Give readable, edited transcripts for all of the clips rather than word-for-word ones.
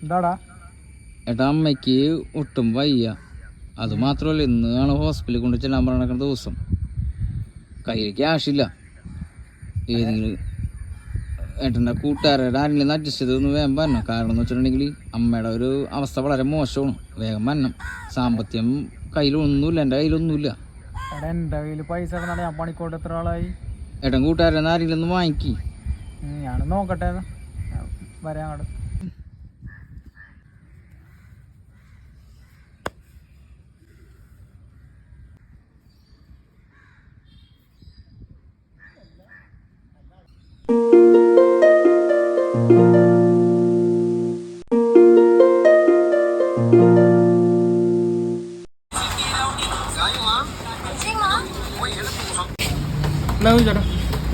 എന്താടാ ഏട്ടാ, അമ്മയ്ക്ക് ഒട്ടും വയ്യ. അത് മാത്രമല്ല, ഇന്നാണ് ഹോസ്പിറ്റലിൽ കൊണ്ട് ചെല്ലാൻ പറഞ്ഞ ദിവസം. കയ്യിൽ ക്യാഷില്ല. ഏതെങ്കിലും ഏട്ടൻ്റെ കൂട്ടുകാരുടെ ആരെങ്കിലും അഡ്ജസ്റ്റ് ചെയ്തൊന്ന് വേഗം വരണം. കാരണം എന്ന് വെച്ചിട്ടുണ്ടെങ്കിൽ അമ്മയുടെ ഒരു അവസ്ഥ വളരെ മോശമാണ്. വേഗം വരണം. സാമ്പത്തികം കയ്യിലൊന്നുമില്ല, എൻ്റെ കയ്യിലൊന്നുമില്ല. എൻ്റെ കയ്യിൽ പൈസ ഇടുന്നാണ്. ഞാൻ പണിക്കോട്ട് എത്ര ആളായി. ഏട്ടൻ കൂട്ടുകാരൻ ആരെങ്കിലും ഒന്ന് വാങ്ങിക്കി. ഞാൻ നോക്കട്ടെ, വരാം അങ്ങോട്ട്.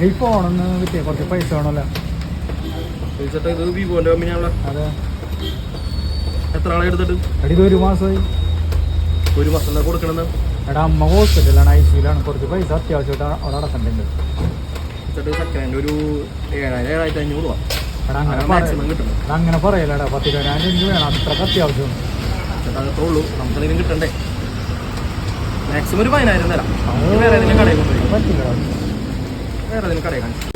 ഈ ഫോണൊന്ന് കിട്ടിയ കുറച്ച് പൈസ വേണമല്ലോ. ഇത് വിവോന്റെ കമ്പനിയാണല്ലോ. അതെ. എത്ര ആളെ എടുത്തിട്ട്? എടി, ഇത് 1 മാസമായി. 1 മാസം എന്താ കൊടുക്കണെന്ന്? എടാ, അമ്മ ഹോസ്പിറ്റലാണ്, ICUലാണ്. കുറച്ച് പൈസ അത്യാവശ്യമായിട്ട് അവിടെ അടക്കണ്ടുണ്ട്. സെക്കൻഡ് ഒരു 7,000-7,500 രൂപ. എടാ, മാക്സിമം കിട്ടണം. അങ്ങനെ പറയലടാ. 10,000 എനിക്ക് വേണം. അത്രക്ക് അത്യാവശ്യമാണ്. അത്രേ ഉള്ളൂ. നമുക്കെന്തെങ്കിലും കിട്ടണ്ടേ? മാക്സിമം ഒരു 10,000 തരാം. വേറെ ഏതെങ്കിലും കടയിൽ കൊണ്ടുപോയി. പറ്റില്ലടാ. വേറെ ഏതെങ്കിലും കടയിൽ കാണിച്ചു.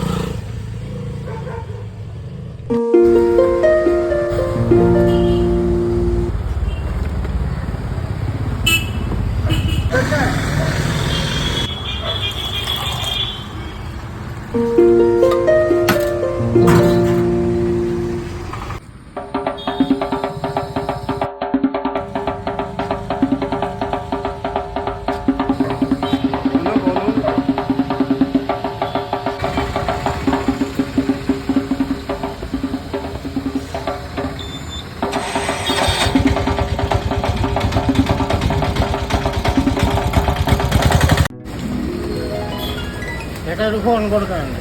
ചേട്ടാ, ഒരു ഫോൺ കൊടുക്കാനുണ്ട്.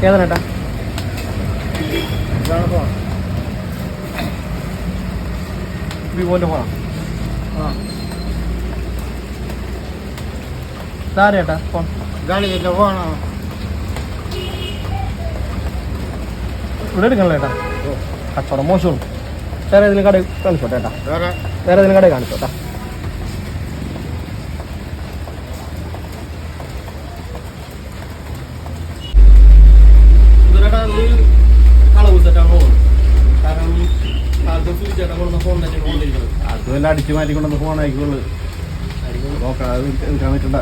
ഏതാണ് ചേട്ടാ? ഇതാണ് ഫോൺ. വിവോന്റെ ഫോണാണ്. ആ, സാറേ ചേട്ടാ ഫോൺ. ഗാളിയുടെ ഫോണാണ്. ഇവിടെ എടുക്കണല്ലോ ചേട്ടാ. കച്ചവടം മോശമാണ്. വേറെ ഏതെങ്കിലും കടയിൽ കാണിച്ചോട്ടെ ചേട്ടാ. വേറെ ഏതെങ്കിലും കടയിൽ കാണിച്ചോട്ടാ. അതുമെല്ലാം അടിച്ചു മാറ്റിക്കൊണ്ടു ഫോൺ ആയിക്കോളൂ. നോക്കാം, അത് എടുക്കാൻ പറ്റണ്ട.